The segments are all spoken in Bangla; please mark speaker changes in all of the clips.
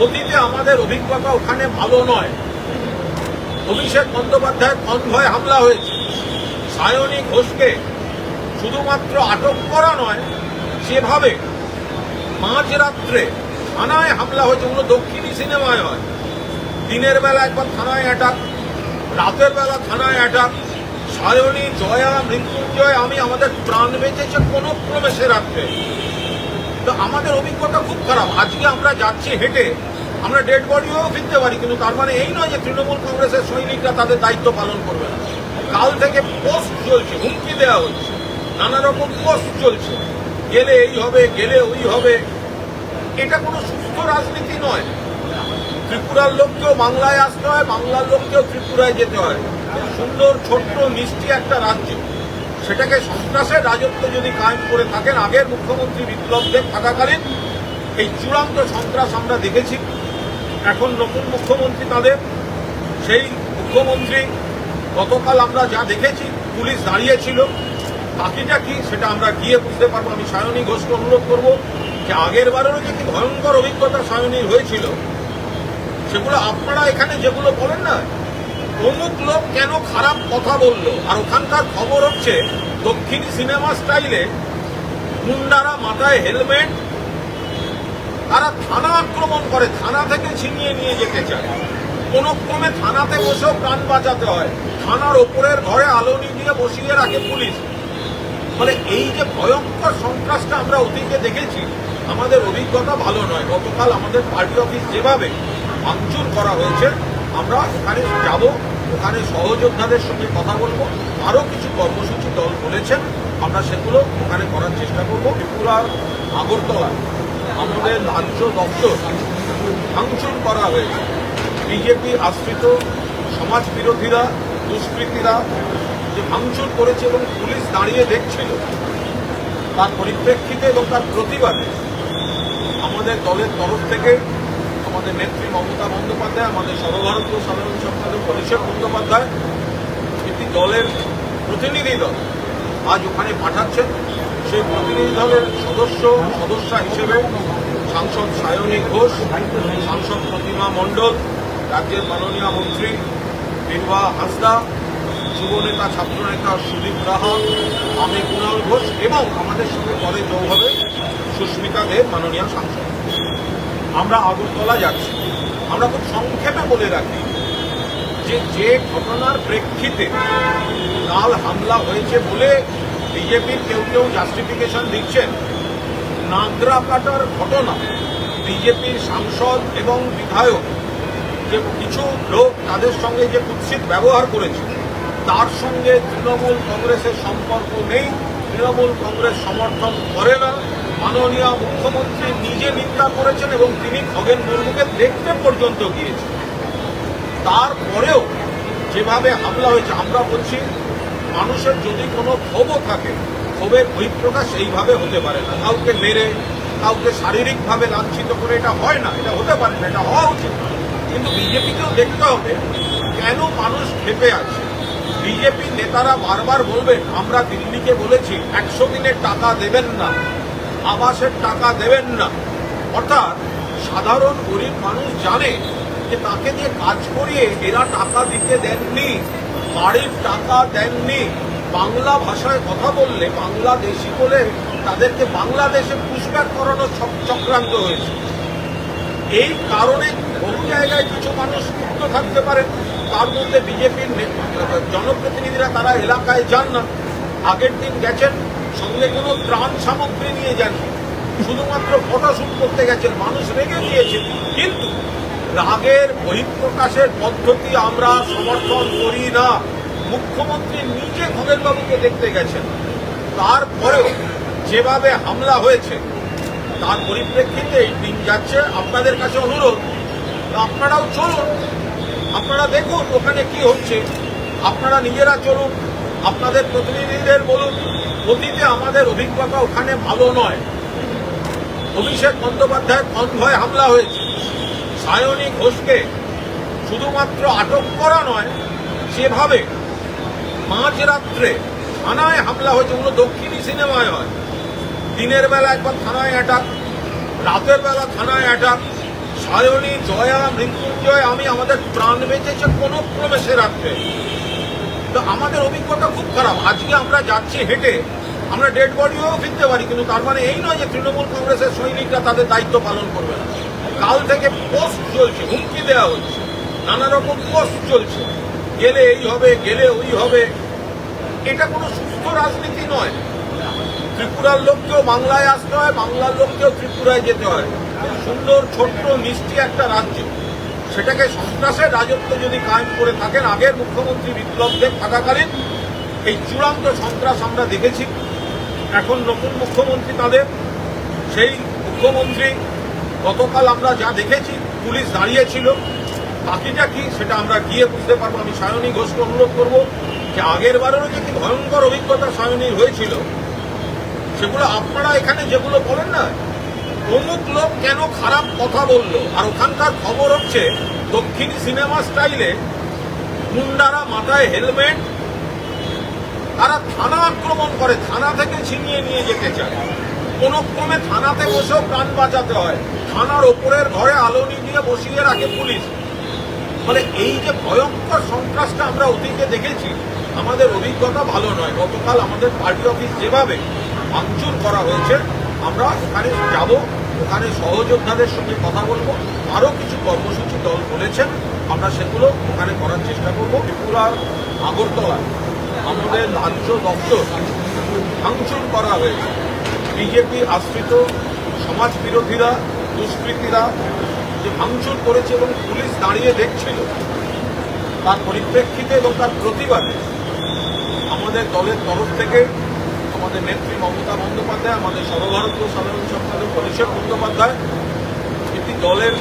Speaker 1: অতীতে আমাদের অভিজ্ঞতা ওখানে ভালো নয়। অভিষেক বন্দ্যোপাধ্যায়ের কনভয়ে হামলা হয়েছে। সায়নী ঘোষকে শুধুমাত্র আটক করা নয়, যেভাবে মাঝরাত্রে থানায় হামলা হয়েছে, ওগুলো দক্ষিণী সিনেমায় হয়। দিনের বেলা একবার থানায় অ্যাটাক, রাতের বেলা থানায় অ্যাটাক। সায়নী, জয়া, মৃত্যুঞ্জয়, আমাদের প্রাণ বেঁচেছে কোনো ক্রমে সে রাত্রে। তো আমাদের অভিজ্ঞতা খুব খারাপ। আজকে আমরা যাচ্ছি হেঁটে, আমরা ডেড বডিও ফিরতে পারি, কিন্তু তার মানে এই নয় যে তৃণমূল কংগ্রেসের সৈনিকরা তাদের দায়িত্ব পালন করবে না। কাল থেকে পোস্ট চলছে, হুমকি দেওয়া হচ্ছে, নানা রকম পোস্ট চলছে, গেলে এই হবে, গেলে ওই হবে। এটা কোনো সুস্থ রাজনীতি নয়। ত্রিপুরার লোককেও বাংলায় আসতে হয়, বাংলার লোককেও ত্রিপুরায় যেতে হয়। সুন্দর, ছোট্ট, মিষ্টি একটা রাজ্য, সেটাকে সন্ত্রাসের রাজত্ব যদি কায়েম করে থাকেন, আগের মুখ্যমন্ত্রী বিপ্লব দেব থাকাকালীন এই চূড়ান্ত সন্ত্রাস আমরা দেখেছি। এখন নতুন মুখ্যমন্ত্রী তাদের, সেই মুখ্যমন্ত্রী গতকাল আমরা যা দেখেছি, পুলিশ দাঁড়িয়েছিল, বাকিটা কি সেটা আমরা গিয়ে বুঝতে পারবো। আমি সায়নী ঘোষকে অনুরোধ করবো যে আগের বারেরও যে কি ভয়ঙ্কর অভিজ্ঞতা সায়নীর হয়েছিল, সেগুলো আপনারা এখানে যেগুলো বলেন না, অমুক লোক কেন খারাপ কথা বললো, আর ওখানকার খবর হচ্ছে দক্ষিণী সিনেমা স্টাইলে গুন্ডারা মাথায় হেলমেট, তারা থানা আক্রমণ করে, থানা থেকে ছিনিয়ে নিয়ে যেতে চায়। কোনো ক্রমে থানাতে বসেও প্রাণ বাঁচাতে হয়। থানার ওপরের ঘরে আলো নিভিয়ে বসিয়ে রাখে পুলিশ। মানে এই যে ভয়ঙ্কর সন্ত্রাসটা আমরা অতীতে দেখেছি, আমাদের অভিজ্ঞতা ভালো নয়। গতকাল আমাদের পার্টি অফিস যেভাবে ভাঙচুর করা হয়েছে, আমরা ওখানে যাব, ওখানে সহযোদ্ধাদের সঙ্গে কথা বলবো। আরও কিছু কর্মসূচি দল বলেছেন, আমরা সেগুলো ওখানে করার চেষ্টা করব। ত্রিপুরার আগরতলা আমাদের রাজ্য দপ্তর ভাঙচুর করা হয়েছে। বিজেপি আশ্রিত সমাজ বিরোধীরা, দুষ্কৃতীরা যে ভাঙচুর করেছে এবং পুলিশ দাঁড়িয়ে দেখছিল, তার পরিপ্রেক্ষিতে এবং তার প্রতিবাদে আমাদের দলের তরফ থেকে আমাদের নেত্রী মমতা বন্দ্যোপাধ্যায়, আমাদের সর্বভারতীয় সাধারণ সম্পাদক অভিষেক বন্দ্যোপাধ্যায় একটি দলের প্রতিনিধি দল আজ ওখানে পাঠাচ্ছেন। সেই প্রতিনিধি দলের সদস্যা হিসেবে সাংসদ সায়নী ঘোষ, সাংসদ প্রতিমা মণ্ডল, রাজ্যের মাননীয় মন্ত্রী বিরবা হাঁসদা, যুবনেতা ছাত্রনেতা সুদীপ রাহা, আমি কুণাল ঘোষ এবং আমাদের সঙ্গে পরে যোগ হবে সুস্মিতা দেব, মাননীয় সাংসদ। আমরা আগরতলা যাচ্ছি। আমরা খুব সংক্ষেপে বলে রাখি যে ঘটনার প্রেক্ষিতে কাল হামলা হয়েছে বলে বিজেপির কেউ কেউ জাস্টিফিকেশন দিচ্ছেন। নাগরা কাটার ঘটনা, বিজেপির সাংসদ এবং বিধায়ক যে কিছু লোক তাদের সঙ্গে যে কুৎসিত ব্যবহার করেছে, তার সঙ্গে তৃণমূল কংগ্রেসের সম্পর্ক নেই। তৃণমূল কংগ্রেস সমর্থন করে না। মাননীয় মুখ্যমন্ত্রী নিজে নিন্দা করেছেন এবং তিনি খগেন মুর্মুকে দেখতে পর্যন্ত গিয়েছেন। তারপরেও যেভাবে হামলা হয়েছে, আমরা বলছি মানুষের যদি কোনো ক্ষোভও থাকে, ক্ষোভের বহিঃপ্রকাশ এইভাবে হতে পারে না। কাউকে মেরে, কাউকে শারীরিকভাবে লাঞ্ছিত করে এটা হয় না, এটা হতে পারে না, এটা হওয়া উচিত। কিন্তু বিজেপিকেও দেখতে হবে কেন মানুষ ক্ষেপে আছে। বিজেপি নেতারা বারবার বলবেন, আমরা দিল্লিকে বলেছি 100 দিনের টাকা দেবেন না, আবাসের টাকা দেবেন না। অর্থাৎ সাধারণ গরিব মানুষ জানে যে তাকে দিয়ে কাজ করিয়ে এরা টাকা দিতে দেননি, বাড়ির টাকা দেননি। বাংলা ভাষায় কথা বললে, বাংলাদেশি বলে তাদেরকে বাংলাদেশে পুশব্যাক করানোর চক্রান্ত হয়েছে। এই কারণে বহু জায়গায় কিছু মানুষ ক্ষুব্ধ থাকতে পারে। তার মধ্যে বিজেপির জনপ্রতিনিধিরা তারা এলাকায় যান না। আগের দিন গেছেন, সঙ্গে কোনো ত্রাণ সামগ্রী নিয়ে যান, শুধুমাত্র ফটোশুট করতে গেছেন। মানুষ রেগে গিয়েছে, কিন্তু রাগের বহিঃপ্রকাশের পদ্ধতি আমরা সমর্থন করি না। মুখ্যমন্ত্রী নিজে খগেনবাবুকে দেখতে গেছেন, তারপরেও যেভাবে হামলা হয়েছে তার পরিপ্রেক্ষিতে দিন যাচ্ছে। আপনাদের কাছে অনুরোধ, আপনারাও চলুন, আপনারা দেখুন ওখানে কি হচ্ছে, আপনারা নিজেরা চলুন, আপনাদের প্রতিনিধিদের বলুন। অতীতে আমাদের অভিজ্ঞতা ওখানে ভালো নয়। অভিষেক বন্দ্যোপাধ্যায়ের কনভয়ে হামলা হয়েছে। সায়নী ঘোষকে শুধুমাত্র আটক করা নয়, যেভাবে মাঝরাত্রে থানায় হামলা হয়েছে, ওগুলো দক্ষিণী সিনেমায় হয়। দিনের বেলা একবার থানায় অ্যাটাক, রাতের বেলা থানায় অ্যাটাক। সায়নী, জয়া, মৃত্যুঞ্জয়, আমি আমাদের প্রাণ বেঁচেছে কোনো প্রবেশে রাখতে। তো আমাদের অভিজ্ঞতা খুব খারাপ। আজকে আমরা যাচ্ছি হেঁটে, আমরা ডেড বডিও ফিরতে পারি, কিন্তু তার মানে এই নয় যে তৃণমূল কংগ্রেসের সৈনিকরা তাদের দায়িত্ব পালন করবে না। কাল থেকে পোস্ট চলছে, হুমকি দেওয়া হচ্ছে, নানা রকম পোস্ট চলছে, গেলে এই হবে, গেলে ওই হবে। এটা কোনো সুস্থ রাজনীতি নয়। ত্রিপুরার লোককেও বাংলায় আসতে হয়, বাংলার লোককেও ত্রিপুরায় যেতে হয়। খুব সুন্দর, ছোট্ট, মিষ্টি একটা রাজ্য, সেটাকে সন্ত্রাসের রাজত্ব যদি কায়েম করে থাকেন, আগের মুখ্যমন্ত্রী বিপ্লব দেব থাকাকালীন এই চূড়ান্ত সন্ত্রাস আমরা দেখেছি। এখন নতুন মুখ্যমন্ত্রী তাদের, সেই মুখ্যমন্ত্রী গতকাল আমরা যা দেখেছি, পুলিশ দাঁড়িয়েছিল, বাকিটা কি সেটা আমরা গিয়ে বুঝতে পারবো। আমি সায়নী ঘোষকে অনুরোধ করব যে আগের বারেরও যে কি ভয়ঙ্কর অভিজ্ঞতা সায়নীর হয়েছিল, সেগুলো আপনারা এখানে যেগুলো বলেন না, অমুক লোক কেন খারাপ কথা বললো, আর ওখানকার খবর হচ্ছে দক্ষিণী সিনেমা স্টাইলে মুন্ডারা মাথায় হেলমেট, তারা থানা আক্রমণ করে, থানা থেকে ছিনিয়ে নিয়ে যেতে চায়। কোন ক্রমে থানাতে বসেও প্রাণ বাঁচাতে হয়, থানার ওপরের ঘরে আলো নিভিয়ে বসিয়ে রাখে পুলিশ। মানে এই যে ভয়ঙ্কর সন্ত্রাসটা আমরা অতীতে দেখেছি, আমাদের অভিজ্ঞতা ভালো নয়। গতকাল আমাদের পার্টি অফিস যেভাবে ভাঙচুর করা হয়েছে, আমরা ওখানে যাব, ওখানে সহযোদ্ধাদের সঙ্গে কথা বলবো। আরও কিছু কর্মসূচি দল বলেছেন, আমরা সেগুলো ওখানে করার চেষ্টা করব। ত্রিপুরার আগরতলায় আমাদের রাজ্য দপ্তর ভাঙচুর করা হয়েছে। বিজেপি আশ্রিত সমাজ বিরোধীরা, দুষ্কৃতীরা যে ভাঙচুর করেছে এবং পুলিশ দাঁড়িয়ে দেখছিল, তার পরিপ্রেক্ষিতে এবং তার প্রতিবাদে আমাদের দলের তরফ থেকে আমাদের নেত্রী মমতা বন্দ্যোপাধ্যায়, আমাদের সর্বভারতীয় সাধারণ সম্পাদক অভিষেক বন্দ্যোপাধ্যায় একটি দলের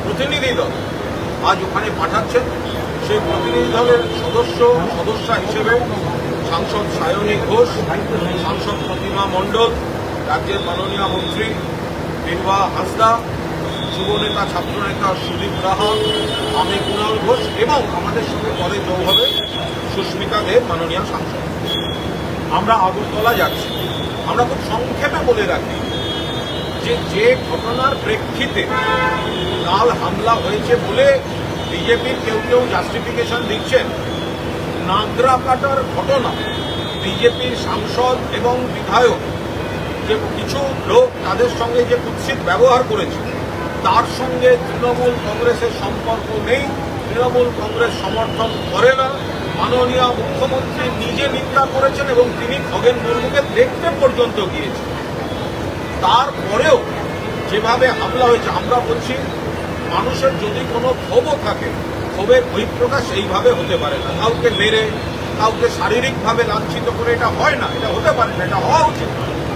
Speaker 1: প্রতিনিধি দল আজ ওখানে পাঠাচ্ছেন। সেই প্রতিনিধি দলের সদস্যা হিসেবে সাংসদ সায়নী ঘোষ, সাংসদ প্রতিমা মণ্ডল, রাজ্যের মাননীয় মন্ত্রী বিরবা হাঁসদা, যুবনেতা ছাত্রনেতা সুদীপ রাহা, আমি কুণাল ঘোষ এবং আমাদের সঙ্গে পরে যোগ হবে সুস্মিতা দেব, মাননীয় সাংসদ। আমরা আগরতলা যাচ্ছি। আমরা খুব সংক্ষেপে বলে রাখি যে ঘটনার প্রেক্ষিতে কাল হামলা হয়েছে বলে বিজেপির কেউ কেউ জাস্টিফিকেশন দিচ্ছেন, নাগরা কাটার ঘটনা, বিজেপির সাংসদ এবং বিধায়ক যে কিছু লোক তাদের সঙ্গে যে কুৎসিত ব্যবহার করেছে, তার সঙ্গে তৃণমূল কংগ্রেসের সম্পর্ক নেই, তৃণমূল কংগ্রেস সমর্থন করে না। মাননীয় মুখ্যমন্ত্রী নিজে নিন্দা করেছেন এবং তিনি খগেন মুর্মুকে দেখতে পর্যন্ত গিয়েছেন। তারপরেও যেভাবে হামলা হয়েছে, আমরা বলছি মানুষের যদি কোনো ক্ষোভও থাকে, ক্ষোভের বহিঃপ্রকাশ এইভাবে হতে পারে না। কাউকে মেরে, কাউকে শারীরিকভাবে লাঞ্ছিত করে এটা হয় না, এটা হতে পারে না, এটা হওয়া উচিত।